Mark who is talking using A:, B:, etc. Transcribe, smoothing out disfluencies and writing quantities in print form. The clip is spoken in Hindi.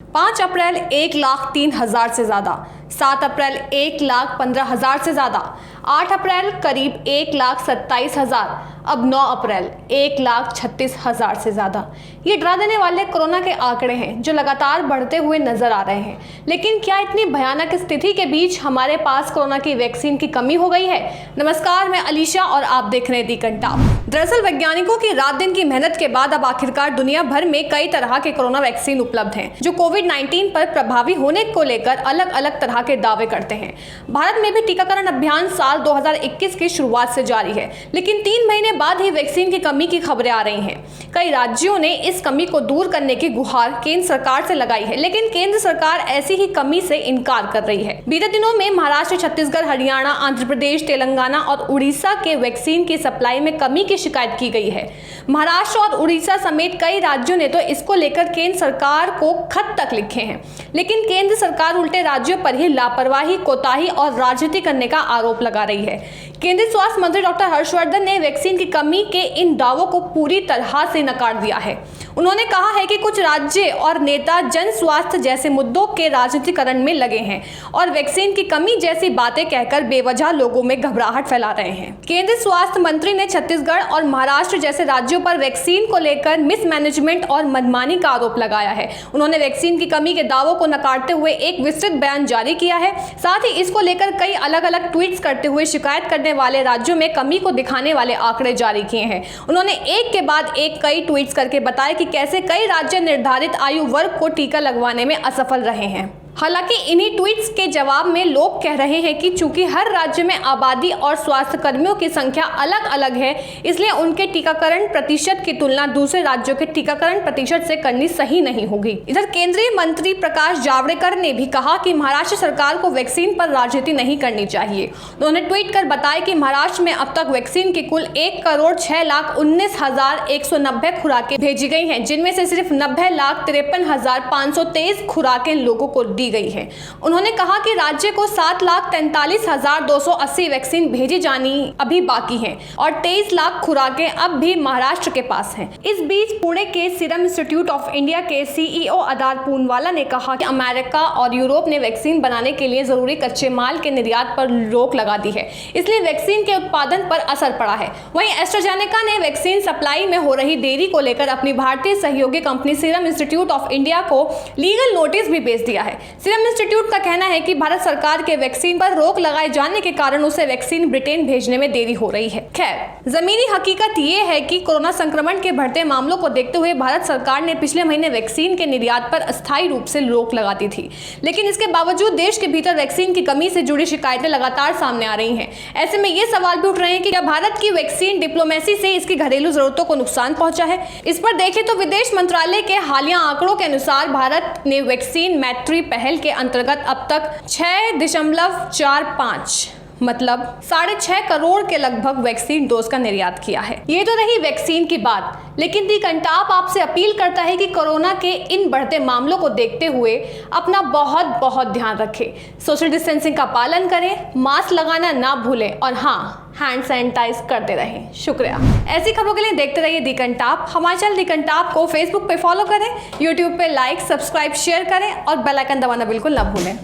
A: 5 अप्रैल 1,03,000 से ज़्यादा, 7 अप्रैल 1,15,000 से ज़्यादा, 8 अप्रैल करीब 1,27,000, अब 9 अप्रैल 1,36,000 से ज़्यादा। ये डरा देने वाले कोरोना के आंकड़े हैं जो लगातार बढ़ते हुए नजर आ रहे हैं। लेकिन क्या इतनी भयानक स्थिति के बीच हमारे पास कोरोना की वैक्सीन की कमी हो गई है? नमस्कार, मैं अलीशा और आप देख रहे हैं दी कंटाप। दरअसल वैज्ञानिकों की रात दिन की मेहनत के बाद अब आखिरकार दुनिया भर में कई तरह के कोरोना वैक्सीन उपलब्ध हैं जो कोविड-19 पर प्रभावी होने को लेकर अलग अलग तरह के दावे करते हैं। भारत में भी टीकाकरण अभियान साल 2021 की शुरुआत से जारी है, लेकिन 3 महीने बाद ही वैक्सीन की कमी की खबरें आ रही हैं। कई राज्यों ने इस कमी को दूर करने की गुहार केंद्र सरकार से लगाई है, लेकिन केंद्र सरकार ऐसी ही कमी से इनकार कर रही है। बीते दिनों में महाराष्ट्र, छत्तीसगढ़, हरियाणा, आंध्र प्रदेश, तेलंगाना और उड़ीसा के वैक्सीन की सप्लाई में कमी की शिकायत की गई है। महाराष्ट्र और उड़ीसा समेत कई राज्यों ने तो इसको लेकर केंद्र सरकार को खत तक लिखे हैं, लेकिन केंद्र सरकार उल्टे राज्यों पर ही लापरवाही, कोताही और राजनीति करने का आरोप लगा रही है। केंद्रीय स्वास्थ्य मंत्री डॉक्टर हर्षवर्धन ने वैक्सीन की कमी के इन दावों को पूरी तरह से नकार दिया है। उन्होंने कहा है कि कुछ राज्य और नेता जन स्वास्थ्य जैसे मुद्दों के राजनीतिकरण में लगे हैं और वैक्सीन की कमी जैसी बातें कहकर बेवजह लोगों में घबराहट फैला रहे हैं। केंद्रीय स्वास्थ्य मंत्री ने छत्तीसगढ़ और महाराष्ट्र जैसे राज्यों पर वैक्सीन को लेकर मिसमैनेजमेंट और मनमानी का आरोप लगाया है। उन्होंने वैक्सीन की कमी के दावों को नकारते हुए एक विस्तृत बयान जारी किया है। साथ ही इसको लेकर कई अलग अलग ट्वीट्स करते हुए शिकायत करने वाले राज्यों में कमी को दिखाने वाले आंकड़े जारी किए हैं। उन्होंने एक के बाद एक कई ट्वीट्स करके बताया कि कैसे कई राज्य निर्धारित आयु वर्ग को टीका लगवाने में असफल रहे हैं। हालांकि इन्हीं ट्वीट्स के जवाब में लोग कह रहे हैं कि चूंकि हर राज्य में आबादी और स्वास्थ्य कर्मियों की संख्या अलग अलग है, इसलिए उनके टीकाकरण प्रतिशत की तुलना दूसरे राज्यों के टीकाकरण प्रतिशत से करनी सही नहीं होगी। इधर केंद्रीय मंत्री प्रकाश जावड़ेकर ने भी कहा कि महाराष्ट्र सरकार को वैक्सीन पर राजनीति नहीं करनी चाहिए। उन्होंने ट्वीट कर बताया कि महाराष्ट्र में अब तक वैक्सीन की कुल 1,06,19,190 खुराकें भेजी गई हैं, जिनमें से सिर्फ 90,53,523 खुराकें लोगों को दी गई है। उन्होंने कहा कि राज्य को 7,43,280 वैक्सीन भेजी जानी अभी बाकी हैं और 23 लाख खुराकें अब भी महाराष्ट्र के पास हैं। इस बीच पुणे के सीरम इंस्टीट्यूट ऑफ इंडिया के सीईओ आधार पूनवाला ने कहा कि अमेरिका और यूरोप ने वैक्सीन बनाने के लिए जरूरी कच्चे माल के निर्यात पर रोक लगा दी है, इसलिए वैक्सीन के उत्पादन पर असर पड़ा है। वहीं एस्ट्राजेनेका ने वैक्सीन सप्लाई में हो रही देरी को लेकर अपनी भारतीय सहयोगी company serum institute of India को लीगल नोटिस भी भेज दिया है। सीरम इंस्टीट्यूट का कहना है कि भारत सरकार के वैक्सीन पर रोक लगाए जाने के कारण उसे वैक्सीन ब्रिटेन भेजने में देरी हो रही है। खैर, जमीनी हकीकत ये है कि कोरोना संक्रमण के बढ़ते मामलों को देखते हुए भारत सरकार ने पिछले महीने वैक्सीन के निर्यात पर अस्थायी रूप से रोक लगा दी थी, लेकिन इसके बावजूद देश के भीतर वैक्सीन की कमी से जुड़ी शिकायतें लगातार सामने आ रही हैं। ऐसे में ये सवाल भी उठ रहे हैं कि क्या भारत की वैक्सीन डिप्लोमेसी से इसकी घरेलू जरूरतों को नुकसान पहुंचा है? इस पर देखें तो विदेश मंत्रालय के हालिया आंकड़ों के अनुसार भारत ने वैक्सीन मैत्री पहल के अंतर्गत अब तक 6.45 मतलब 6.5 करोड़ के लगभग वैक्सीन डोज का निर्यात किया है। ये तो रही वैक्सीन की बात, लेकिन दी कंटाप आपसे अपील करता है कि कोरोना के इन बढ़ते मामलों को देखते हुए अपना बहुत बहुत ध्यान रखें, सोशल डिस्टेंसिंग का पालन करें, मास्क लगाना ना भूलें और हाँ, हैंड सैनिटाइज करते रहें। शुक्रिया। ऐसी खबरों के लिए देखते रहिए दी कंटाप। हमारे चैनल दी कंटाप को फेसबुक पे फॉलो करें, यूट्यूब पे लाइक, सब्सक्राइब, शेयर करें और बेल आइकन दबाना बिल्कुल ना भूलें।